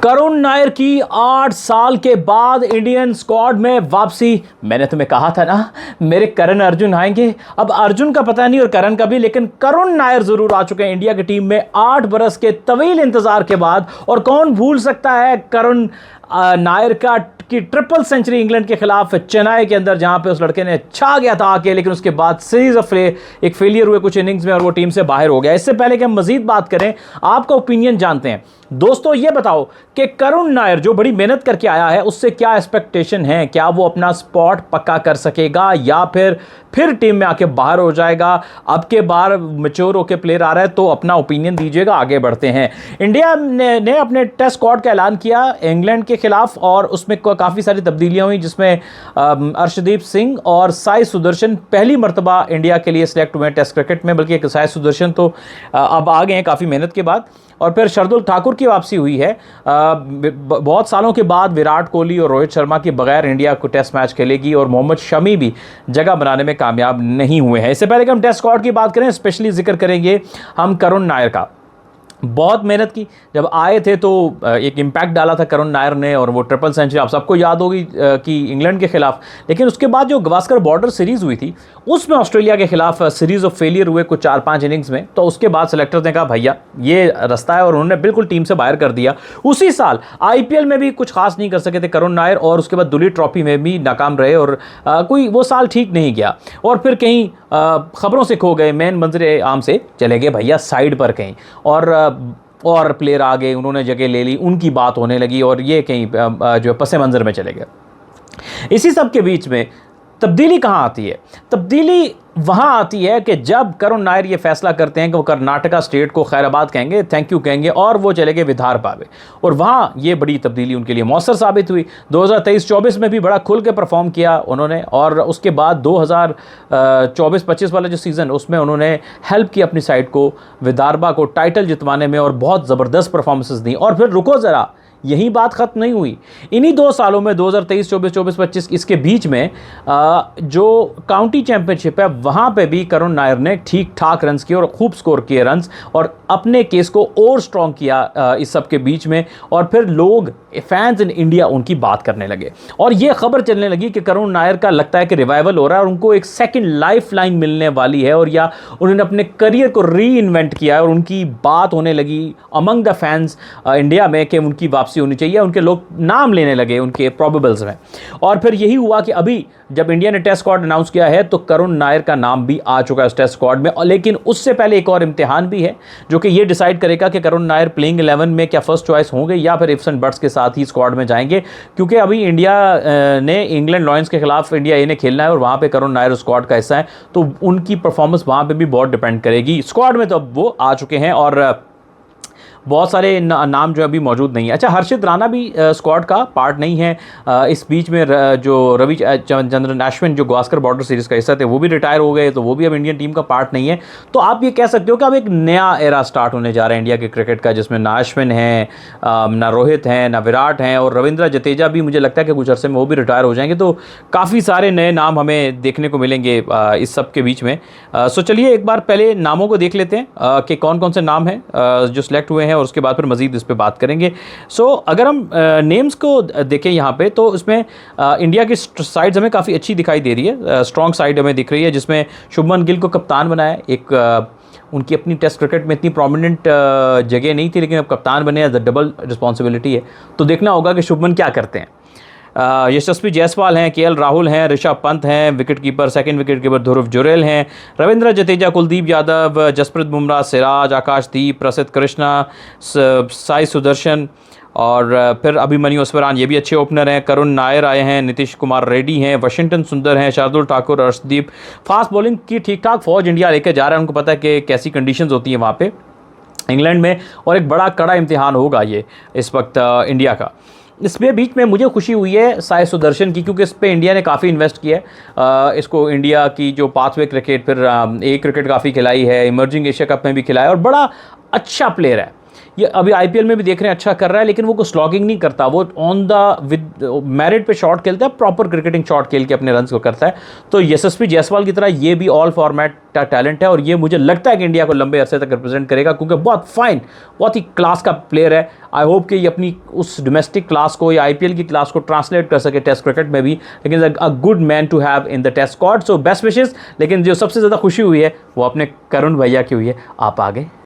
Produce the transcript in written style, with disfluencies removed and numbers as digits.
करुण नायर की 8 साल के बाद इंडियन स्क्वाड में वापसी। मैंने तुम्हें कहा था ना मेरे करण अर्जुन आएंगे। अब अर्जुन का पता नहीं और करण का भी, लेकिन करुण नायर जरूर आ चुके हैं इंडिया की टीम में 8 बरस के तवील इंतजार के बाद। और कौन भूल सकता है करुण नायर की ट्रिपल सेंचुरी इंग्लैंड के खिलाफ चेन्नई के अंदर, जहां पे उस लड़के ने छा गया था आके, लेकिन उसके बाद सीरीज ऑफ एक फेलियर हुए कुछ इनिंग्स में और वो टीम से बाहर हो गया। इससे पहले कि हम मजीद बात करें, आपका ओपिनियन जानते हैं। दोस्तों ये बताओ कि करुण नायर जो बड़ी मेहनत करके आया है उससे क्या एक्सपेक्टेशन है? क्या वो अपना स्पॉट पक्का कर सकेगा या फिर टीम में आके बाहर हो जाएगा? अब के बार मैच्योर होके प्लेयर आ रहा है तो अपना ओपिनियन दीजिएगा, आगे बढ़ते हैं। इंडिया ने अपने टेस्ट स्क्वाड का ऐलान किया इंग्लैंड के खिलाफ और उसमें काफ़ी सारी तब्दीलियां हुई, जिसमें अर्शदीप सिंह और साई सुदर्शन पहली मरतबा इंडिया के लिए सिलेक्ट हुए टेस्ट क्रिकेट में। बल्कि साई सुदर्शन तो अब आ गए हैं काफ़ी मेहनत के बाद। और फिर शार्दुल ठाकुर की वापसी हुई है। बहुत सालों के बाद विराट कोहली और रोहित शर्मा के बगैर इंडिया को टेस्ट मैच खेलेगी और मोहम्मद शमी भी जगह बनाने में कामयाब नहीं हुए हैं। इससे पहले कि हम टेस्ट स्क्वाड की बात करें, स्पेशली जिक्र करेंगे हम करुण नायर का। बहुत मेहनत की, जब आए थे तो एक इम्पैक्ट डाला था करुण नायर ने और वो ट्रिपल सेंचुरी आप सबको याद होगी कि इंग्लैंड के खिलाफ। लेकिन उसके बाद जो गवास्कर बॉर्डर सीरीज़ हुई थी उसमें ऑस्ट्रेलिया के खिलाफ सीरीज़ ऑफ फेलियर हुए कुछ 4-5 इनिंग्स में। तो उसके बाद सेलेक्टर्स ने कहा भैया ये रास्ता है और उन्होंने बिल्कुल टीम से बाहर कर दिया। उसी साल IPL में भी कुछ खास नहीं कर सके थे करुण नायर और उसके बाद दुलीप ट्रॉफी में भी नाकाम रहे और कोई वो साल ठीक नहीं गया। और फिर कहीं खबरों से खो गए, मेन मंजर आम से चले गए भैया साइड पर कहीं, और प्लेयर आ गए, उन्होंने जगह ले ली, उनकी बात होने लगी और ये कहीं जो पसे मंजर में चले गए। इसी सब के बीच में तब्दीली कहाँ आती है? तब्दीली वहाँ आती है कि जब करुण नायर ये फैसला करते हैं कि वो कर्नाटका स्टेट को खैराबाद कहेंगे, थैंक यू कहेंगे, और वो चले गए विदर्भा में। और वहाँ ये बड़ी तब्दीली उनके लिए मौसर साबित हुई। 2023-24 में भी बड़ा खुल के परफॉर्म किया उन्होंने और उसके बाद 2024-25 वाला जो सीज़न उसमें उन्होंने हेल्प की अपनी साइड को, विदर्भा को टाइटल जितवाने में और बहुत ज़बरदस्त परफॉर्मेंसेस दी। और फिर रुको ज़रा, यही बात ख़त्म नहीं हुई। इन्हीं 2 सालों में 2023-24, 24-25 इसके बीच में जो काउंटी चैंपियनशिप है वहाँ पे भी करुण नायर ने ठीक ठाक रन्स किए और खूब स्कोर किए रन्स और अपने केस को और स्ट्रॉन्ग किया इस सब के बीच में। और फिर लोग फैंस इन इंडिया उनकी बात करने लगे और ये खबर चलने लगी कि करुण नायर का लगता है कि रिवाइवल हो रहा है और उनको एक सेकंड लाइफ लाइन मिलने वाली है, और या उन्होंने अपने करियर को री इन्वेंट किया है और उनकी बात होने लगी अमंग द फैंस इंडिया में कि उनकी वापसी होनी चाहिए। उनके लोग नाम लेने लगे उनके प्रोबेबल्स में। और फिर यही हुआ कि अभी जब इंडिया ने टेस्ट स्क्वाड अनाउंस किया है तो करुण नायर का नाम भी आ चुका है उस टेस्ट स्क्वाड में। लेकिन उससे पहले एक और इम्तिहान भी है जो कि ये डिसाइड करेगा कि करुण नायर प्लेइंग 11 में क्या फर्स्ट चॉइस होंगे या फिर इफ्स एंड बट्स के साथ ही स्क्वाड में जाएंगे, क्योंकि अभी इंडिया ने इंग्लैंड लॉयंस के खिलाफ इंडिया ए ने खेलना है और वहां पे करुण नायर स्क्वाड का हिस्सा है, तो उनकी परफॉर्मेंस वहां पे भी बहुत डिपेंड करेगी। स्क्वाड में तो अब वो आ चुके हैं और बहुत सारे नाम जो अभी मौजूद नहीं है। अच्छा, हर्षित राणा भी स्क्वाड का पार्ट नहीं है। इस बीच में जो रविचंद्रन अश्विन जो गवास्कर बॉर्डर सीरीज़ का हिस्सा थे वो भी रिटायर हो गए, तो वो भी अब इंडियन टीम का पार्ट नहीं है। तो आप ये कह सकते हो कि अब एक नया एरा स्टार्ट होने जा रहा है इंडिया के क्रिकेट का, जिसमें ना अश्विन है, ना रोहित हैं, ना विराट हैं, और रविंद्र जडेजा भी मुझे लगता है कि कुछ अरसे में वो भी रिटायर हो जाएंगे। तो काफ़ी सारे नए नाम हमें देखने को मिलेंगे इस सब के बीच में। सो चलिए एक बार पहले नामों को देख लेते हैं कि कौन कौन से नाम हैं जो सिलेक्ट हुए हैं और उसके बाद फिर मजीद इस पे बात करेंगे। सो अगर हम नेम्स को देखें यहाँ पे तो इसमें इंडिया की साइड्स हमें काफ़ी अच्छी दिखाई दे रही है, स्ट्रॉन्ग साइड हमें दिख रही है, जिसमें शुभमन गिल को कप्तान बनाया। एक उनकी अपनी टेस्ट क्रिकेट में इतनी प्रोमिनेंट जगह नहीं थी, लेकिन अब कप्तान बने, डबल रिस्पॉन्सिबिलिटी है, तो देखना होगा कि शुभमन क्या करते हैं। यशस्वी जायसवाल हैं, KL राहुल हैं, ऋषभ पंत हैं, wicket keeper second wicket keeper Dhruv Jurel हैं, रविंद्र जडेजा, कुलदीप यादव, जसप्रीत बुमराह, सिराज, आकाशदीप, प्रसिद्ध कृष्णा, साई सुदर्शन, और फिर अभिमन्यु अस्वरान, ये भी अच्छे ओपनर हैं। करुण नायर आए हैं, नीतीश कुमार रेड्डी हैं, वाशिंगटन सुंदर हैं, शार्दुल ठाकुर, अर्शदीप। फास्ट बॉलिंग की ठीक ठाक फौज इंडिया लेकर जा रहा है। उनको पता है कि कैसी कंडीशंस होती हैं वहाँ पे इंग्लैंड में, और एक बड़ा कड़ा इम्तिहान होगा ये इस वक्त इंडिया का। इसमें बीच में मुझे खुशी हुई है साई सुदर्शन की, क्योंकि इस पे इंडिया ने काफ़ी इन्वेस्ट किया है। इसको इंडिया की जो पाथवे क्रिकेट, फिर क्रिकेट काफ़ी खिलाई है, इमर्जिंग एशिया कप में भी खिलाया और बड़ा अच्छा प्लेयर है। ये अभी आईपीएल में भी देख रहे हैं अच्छा कर रहा है, लेकिन वो कुछ स्लॉगिंग नहीं करता, वो ऑन द विद मेरिट पे शॉट खेलता है, प्रॉपर क्रिकेटिंग शॉट खेल के अपने रन को करता है। तो यशस्वी जायसवाल की तरह ये भी ऑल फॉर्मेट का टैलेंट है, और ये मुझे लगता है कि इंडिया को लंबे अरसे तक रिप्रेजेंट करेगा, क्योंकि बहुत फाइन, बहुत ही क्लास का प्लेयर है। आई होप कि ये अपनी उस डोमेस्टिक क्लास को या आईपीएल की क्लास को ट्रांसलेट कर सके टेस्ट क्रिकेट में भी, लेकिन a good man to have in the test squad. So best wishes. लेकिन जो सबसे ज़्यादा खुशी हुई है वो अपने करुण भैया की हुई है। आप आगे